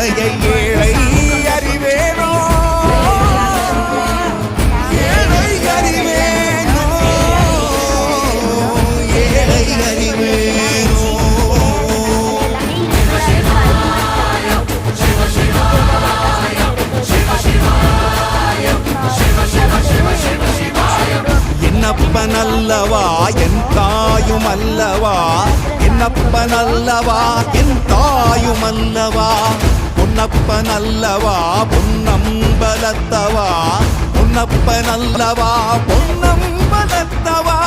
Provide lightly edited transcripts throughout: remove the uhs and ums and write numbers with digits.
ஏழையை ஏழை அறிவேனோ ஏழை அறிவேனோ ஏழை அறிவேனோ என்னப்பனல்லவா என் தாயும் அல்லவா என்னப்பனல்லவா என் தாயும் அல்லவா பொன்னப்பனல்லவா பொன்னம்பலத்தவா பொன்னப்பனல்லவா பொன்னம்பலத்தவா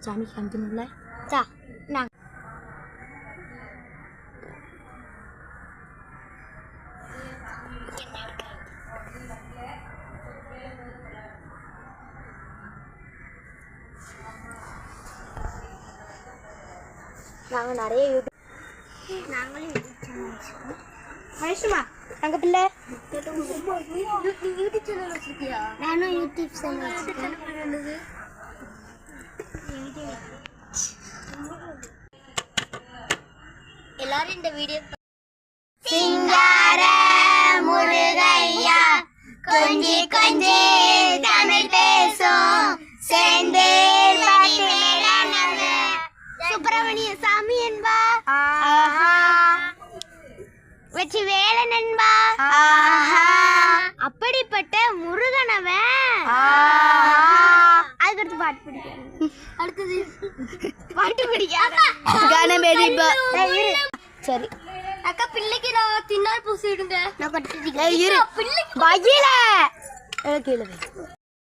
சாமி காமிக்கணும்ல சா நான் நாங்கள் நிறைய நாங்களும் மனுஷமா தங்க பிள்ளை யூடியூப் சேனல் வச்சிருக்கியா? நானும் யூடியூப் சேனல் வச்சிருக்கேன். எல்லாரும் இந்த வீடியோ சிங்கார முருகையா கொஞ்சி கொஞ்சி தமிழ் பேசும் செந்தேர் சுப்பிரமணிய சாமி என்பா வச்சு வேலன் என்பா அப்படிப்பட்ட முருகனவன் அதுக்கடுத்து பாட்டு பிடிக்காது. அடுத்தது பாட்டு பிடிக்காது. சரி அக்கா பிள்ளைக்கு நான் தின்னார் பூசி விடுங்க. நான்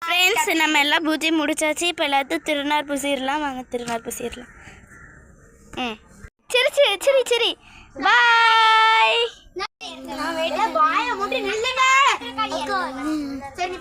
ஃப்ரெண்ட்ஸ் நம்ம எல்லாம் பூஜை முடிச்சாச்சு. இப்போ எல்லாத்தையும் திருநார் பூசிடலாம். வாங்க திருநார் பூசிடலாம். சரி சரி சரி சரி பாய். சரி